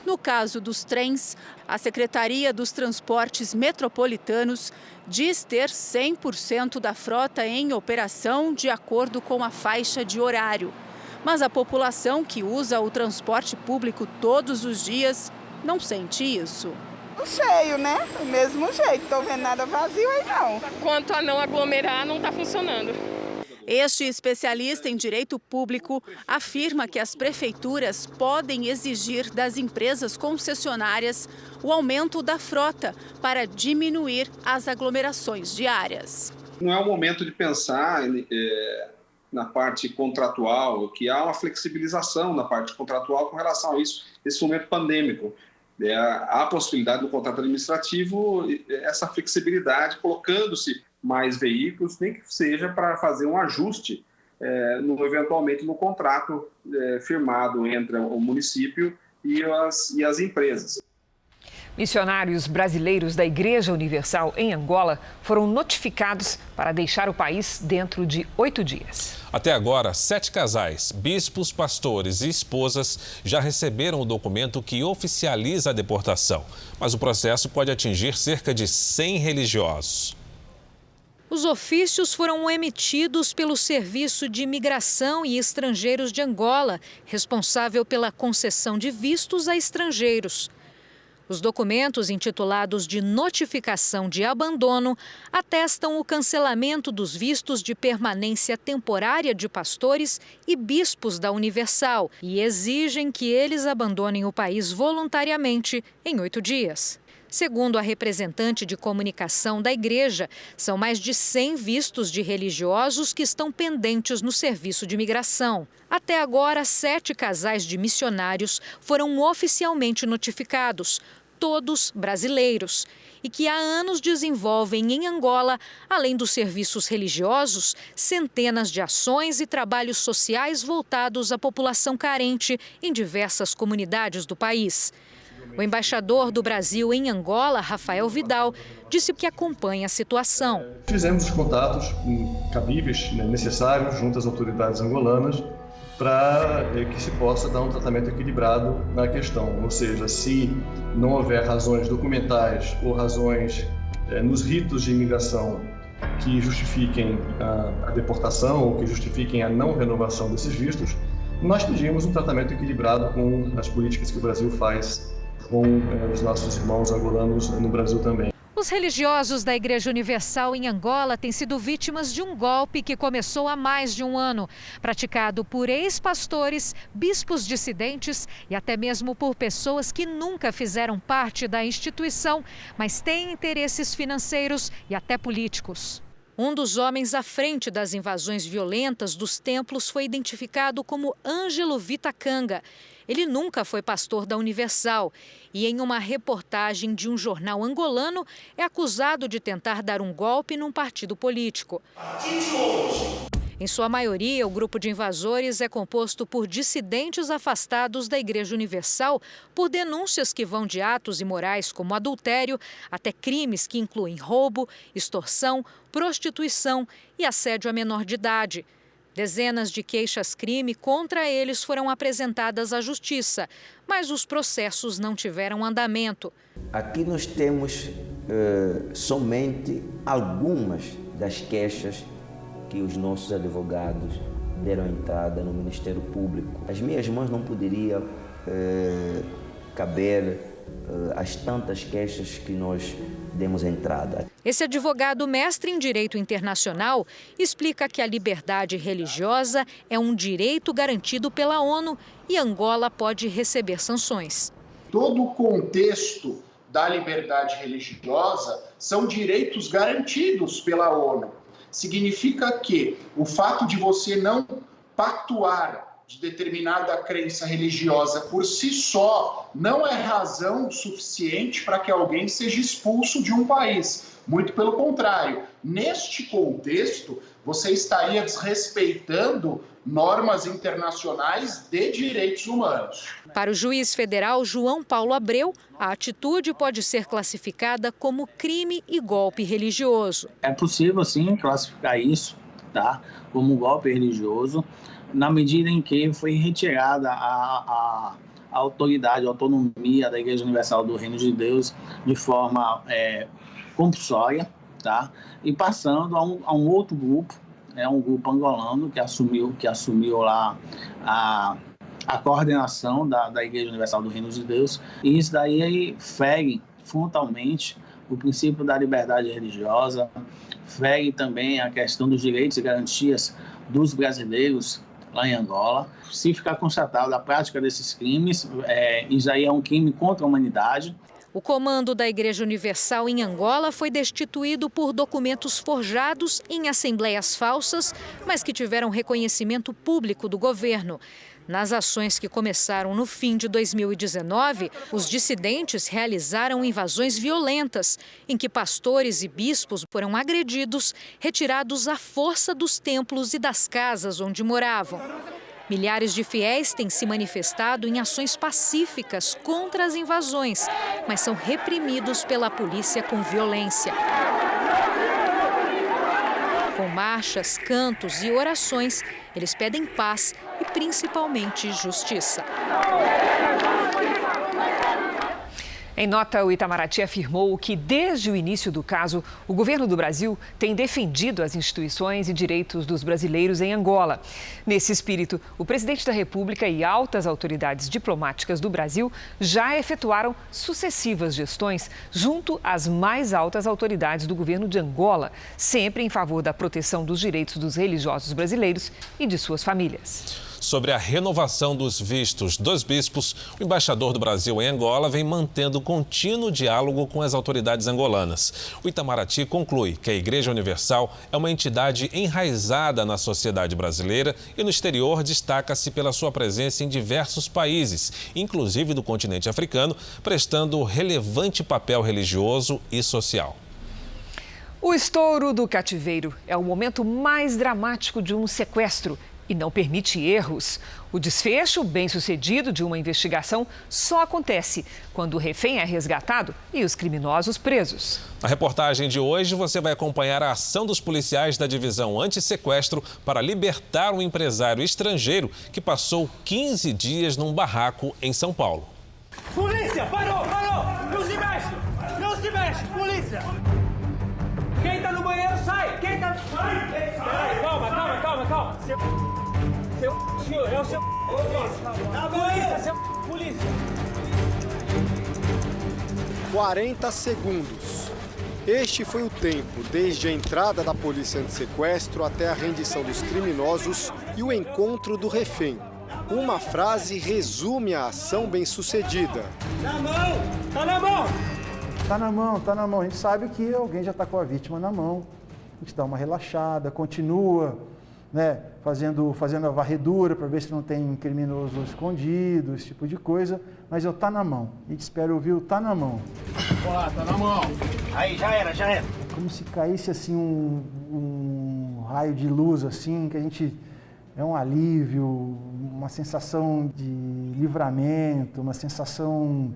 No caso dos trens, a Secretaria dos Transportes Metropolitanos diz ter 100% da frota em operação de acordo com a faixa de horário. Mas a população que usa o transporte público todos os dias não sente isso. Cheio, né? Do mesmo jeito, estou vendo nada vazio aí não. Quanto a não aglomerar, não está funcionando. Este especialista em direito público afirma que as prefeituras podem exigir das empresas concessionárias o aumento da frota para diminuir as aglomerações diárias. Não é o momento de pensar na parte contratual, que há uma flexibilização na parte contratual com relação a isso, nesse momento pandêmico. Há a possibilidade do contrato administrativo, essa flexibilidade, colocando-se mais veículos, nem que seja para fazer um ajuste eventualmente no contrato firmado entre o município e as empresas. Missionários brasileiros da Igreja Universal em Angola foram notificados para deixar o país dentro de 8 dias. Até agora, 7 casais, bispos, pastores e esposas já receberam o documento que oficializa a deportação. Mas o processo pode atingir cerca de 100 religiosos. Os ofícios foram emitidos pelo Serviço de Imigração e Estrangeiros de Angola, responsável pela concessão de vistos a estrangeiros. Os documentos, intitulados de Notificação de Abandono, atestam o cancelamento dos vistos de permanência temporária de pastores e bispos da Universal e exigem que eles abandonem o país voluntariamente em 8 dias. Segundo a representante de comunicação da igreja, são mais de 100 vistos de religiosos que estão pendentes no serviço de imigração. Até agora, 7 casais de missionários foram oficialmente notificados, todos brasileiros, e que há anos desenvolvem em Angola, além dos serviços religiosos, centenas de ações e trabalhos sociais voltados à população carente em diversas comunidades do país. O embaixador do Brasil em Angola, Rafael Vidal, disse que acompanha a situação. Fizemos os contatos cabíveis, necessários, junto às autoridades angolanas, para que se possa dar um tratamento equilibrado na questão. Ou seja, se não houver razões documentais ou razões nos ritos de imigração que justifiquem a deportação ou que justifiquem a não renovação desses vistos, nós pedimos um tratamento equilibrado com as políticas que o Brasil faz com os nossos irmãos angolanos no Brasil também. Os religiosos da Igreja Universal em Angola têm sido vítimas de um golpe que começou há mais de um ano, praticado por ex-pastores, bispos dissidentes e até mesmo por pessoas que nunca fizeram parte da instituição, mas têm interesses financeiros e até políticos. Um dos homens à frente das invasões violentas dos templos foi identificado como Ângelo Vitacanga. Ele nunca foi pastor da Universal e, em uma reportagem de um jornal angolano, é acusado de tentar dar um golpe num partido político. Em sua maioria, o grupo de invasores é composto por dissidentes afastados da Igreja Universal por denúncias que vão de atos imorais como adultério até crimes que incluem roubo, extorsão, prostituição e assédio a menor de idade. Dezenas de queixas-crime contra eles foram apresentadas à Justiça, mas os processos não tiveram andamento. Aqui nós temos somente algumas das queixas que os nossos advogados deram entrada no Ministério Público. As minhas mãos não poderiam caber as tantas queixas que nós demos entrada. Esse advogado mestre em Direito Internacional explica que a liberdade religiosa é um direito garantido pela ONU e Angola pode receber sanções. Todo o contexto da liberdade religiosa são direitos garantidos pela ONU. Significa que o fato de você não pactuar de determinada crença religiosa por si só não é razão suficiente para que alguém seja expulso de um país. Muito pelo contrário, neste contexto, você estaria desrespeitando normas internacionais de direitos humanos. Para o juiz federal João Paulo Abreu, a atitude pode ser classificada como crime e golpe religioso. É possível, sim, classificar isso, tá, como golpe religioso, na medida em que foi retirada a autoridade, a autonomia da Igreja Universal do Reino de Deus de forma compulsória, tá? E passando a um outro grupo, um grupo angolano que assumiu lá a coordenação da Igreja Universal do Reino de Deus, e isso daí fere frontalmente o princípio da liberdade religiosa, fere também a questão dos direitos e garantias dos brasileiros lá em Angola. Se ficar constatado a prática desses crimes, isso aí é um crime contra a humanidade. O comando da Igreja Universal em Angola foi destituído por documentos forjados em assembleias falsas, mas que tiveram reconhecimento público do governo. Nas ações que começaram no fim de 2019, os dissidentes realizaram invasões violentas, em que pastores e bispos foram agredidos, retirados à força dos templos e das casas onde moravam. Milhares de fiéis têm se manifestado em ações pacíficas contra as invasões, mas são reprimidos pela polícia com violência. Com marchas, cantos e orações, eles pedem paz e principalmente justiça. Em nota, o Itamaraty afirmou que, desde o início do caso, o governo do Brasil tem defendido as instituições e direitos dos brasileiros em Angola. Nesse espírito, o presidente da República e altas autoridades diplomáticas do Brasil já efetuaram sucessivas gestões junto às mais altas autoridades do governo de Angola, sempre em favor da proteção dos direitos dos religiosos brasileiros e de suas famílias. Sobre a renovação dos vistos dos bispos, o embaixador do Brasil em Angola vem mantendo contínuo diálogo com as autoridades angolanas. O Itamaraty conclui que a Igreja Universal é uma entidade enraizada na sociedade brasileira e no exterior destaca-se pela sua presença em diversos países, inclusive do continente africano, prestando relevante papel religioso e social. O estouro do cativeiro é o momento mais dramático de um sequestro e não permite erros. O desfecho bem-sucedido de uma investigação só acontece quando o refém é resgatado e os criminosos presos. Na reportagem de hoje, você vai acompanhar a ação dos policiais da divisão anti-sequestro para libertar um empresário estrangeiro que passou 15 dias num barraco em São Paulo. Polícia, parou! Não se mexe, polícia! Quem tá no banheiro, sai! Quem tá... Sai! Calma! Senhor, é o seu... Polícia! 40 segundos. Este foi o tempo desde a entrada da polícia anti-sequestro até a rendição dos criminosos e o encontro do refém. Uma frase resume a ação bem-sucedida. Na mão! Tá na mão! Tá na mão. A gente sabe que alguém já está com a vítima na mão. A gente dá uma relaxada, continua, né, fazendo a varredura para ver se não tem criminoso escondido, esse tipo de coisa. Mas tá na mão. A gente espera ouvir o tá na mão. Ó, tá na mão. Aí, já era. Como se caísse assim um raio de luz, assim, que a gente... É um alívio, uma sensação de livramento, uma sensação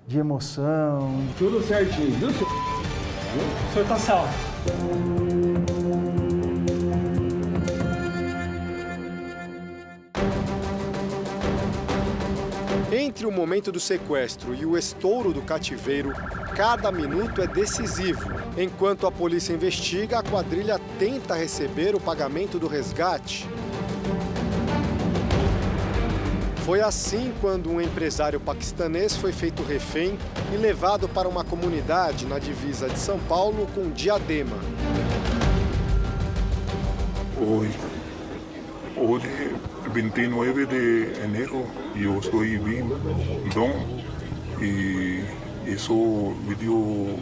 de emoção. Tudo certinho, viu, senhor? O senhor tá salvo. Entre o momento do sequestro e o estouro do cativeiro, cada minuto é decisivo. Enquanto a polícia investiga, a quadrilha tenta receber o pagamento do resgate. Foi assim quando um empresário paquistanês foi feito refém e levado para uma comunidade na divisa de São Paulo com Diadema. Hoje, 29 de enero, eu estou bem, e isso vídeo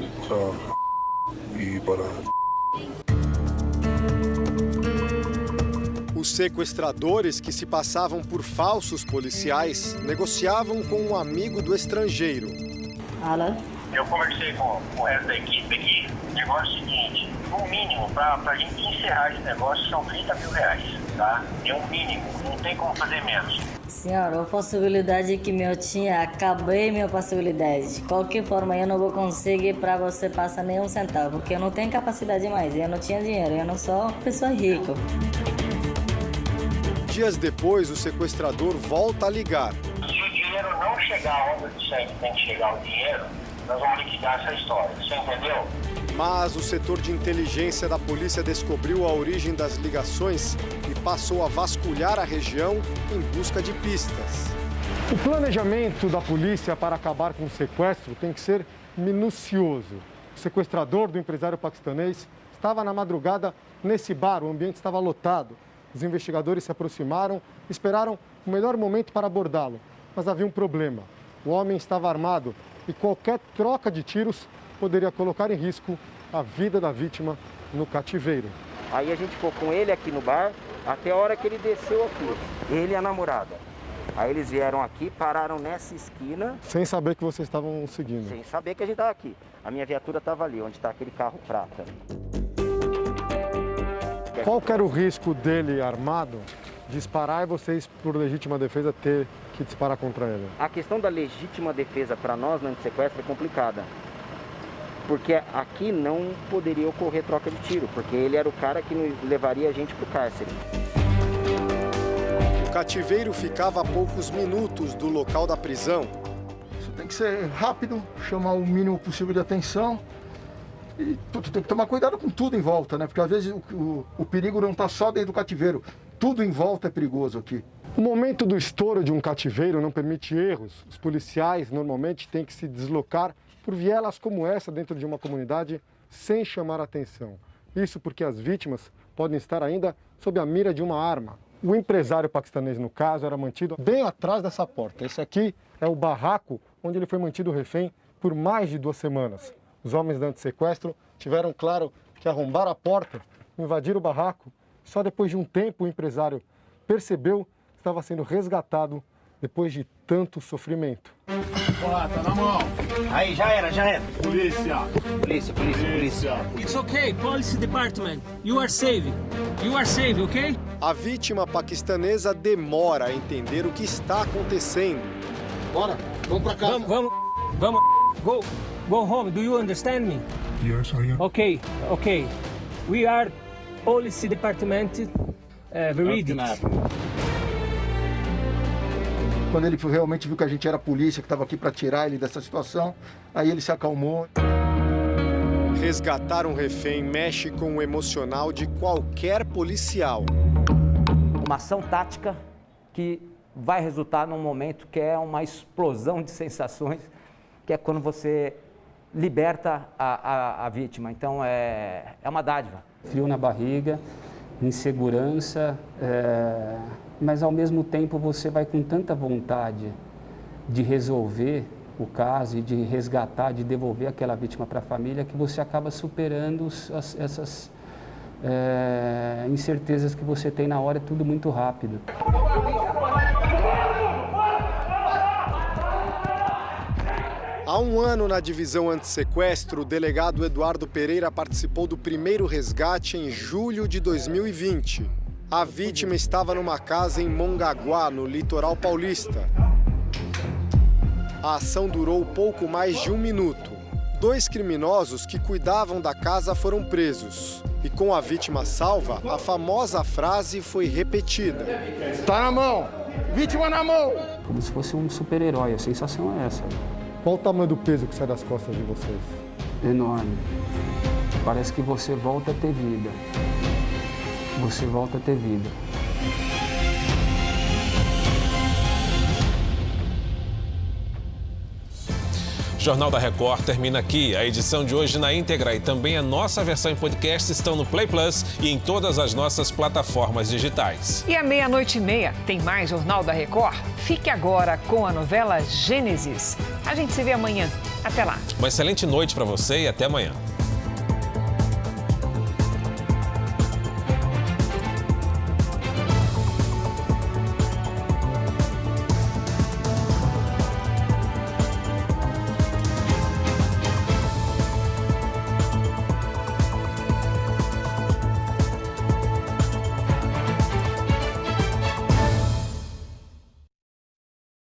e para... Os sequestradores, que se passavam por falsos policiais, negociavam com um amigo do estrangeiro. Alô? Eu conversei com o resto da equipe aqui. O negócio é o seguinte, o mínimo para a gente encerrar esse negócio são 30 mil reais, tá? É um mínimo, não tem como fazer menos. Senhora, a possibilidade que eu tinha, acabei minha possibilidade. De qualquer forma, eu não vou conseguir para você passar nenhum centavo, porque eu não tenho capacidade mais, eu não tinha dinheiro, eu não sou pessoa rica. Dias depois, o sequestrador volta a ligar. Se o dinheiro não chegar onde tem que chegar o dinheiro, nós vamos liquidar essa história, você entendeu? Mas o setor de inteligência da polícia descobriu a origem das ligações e passou a vasculhar a região em busca de pistas. O planejamento da polícia para acabar com o sequestro tem que ser minucioso. O sequestrador do empresário paquistanês estava na madrugada nesse bar, o ambiente estava lotado. Os investigadores se aproximaram, esperaram o melhor momento para abordá-lo, mas havia um problema. O homem estava armado e qualquer troca de tiros poderia colocar em risco a vida da vítima no cativeiro. Aí a gente ficou com ele aqui no bar até a hora que ele desceu aqui, ele e a namorada. Aí eles vieram aqui, pararam nessa esquina. Sem saber que vocês estavam seguindo? Sem saber que a gente estava aqui. A minha viatura estava ali, onde está aquele carro prata. Qual que era o risco dele armado disparar e vocês, por legítima defesa, ter que disparar contra ele? A questão da legítima defesa para nós no antissequestro é complicada. Porque aqui não poderia ocorrer troca de tiro, porque ele era o cara que levaria a gente para o cárcere. O cativeiro ficava a poucos minutos do local da prisão. Isso tem que ser rápido, chamar o mínimo possível de atenção. E tu tem que tomar cuidado com tudo em volta, né? Porque às vezes o perigo não está só dentro do cativeiro. Tudo em volta é perigoso aqui. O momento do estouro de um cativeiro não permite erros. Os policiais normalmente têm que se deslocar por vielas como essa dentro de uma comunidade sem chamar atenção. Isso porque as vítimas podem estar ainda sob a mira de uma arma. O empresário paquistanês, no caso, era mantido bem atrás dessa porta. Esse aqui é o barraco onde ele foi mantido refém por mais de 2 semanas. Os homens do antissequestro tiveram, claro, que arrombar a porta, invadir o barraco. Só depois de um tempo o empresário percebeu que estava sendo resgatado depois de tanto sofrimento. Ó, tá na mão. Aí, já era. Polícia. It's okay, police department. You are safe, okay? A vítima paquistanesa demora a entender o que está acontecendo. Bora, vamos pra casa. Vamos. Go home. Do you understand me? Yes, I am. Okay. We are police department. Veridics. Quando ele realmente viu que a gente era polícia, que estava aqui para tirar ele dessa situação, aí ele se acalmou. Resgatar um refém mexe com o emocional de qualquer policial. Uma ação tática que vai resultar num momento que é uma explosão de sensações, que é quando você liberta a vítima. Então é uma dádiva. Frio na barriga, insegurança, mas ao mesmo tempo você vai com tanta vontade de resolver o caso e de resgatar, de devolver aquela vítima para a família, que você acaba superando essas incertezas que você tem na hora, é tudo muito rápido. Há um ano, na divisão antissequestro, o delegado Eduardo Pereira participou do primeiro resgate em julho de 2020. A vítima estava numa casa em Mongaguá, no litoral paulista. A ação durou pouco mais de 1 minuto. 2 criminosos que cuidavam da casa foram presos. E com a vítima salva, a famosa frase foi repetida. Tá na mão! Vítima na mão! Como se fosse um super-herói, a sensação é essa. Qual o tamanho do peso que sai das costas de vocês? Enorme. Parece que você volta a ter vida. Você volta a ter vida. O Jornal da Record termina aqui. A edição de hoje na íntegra e também a nossa versão em podcast estão no Play Plus e em todas as nossas plataformas digitais. E à 00:30 tem mais Jornal da Record? Fique agora com a novela Gênesis. A gente se vê amanhã. Até lá. Uma excelente noite para você e até amanhã.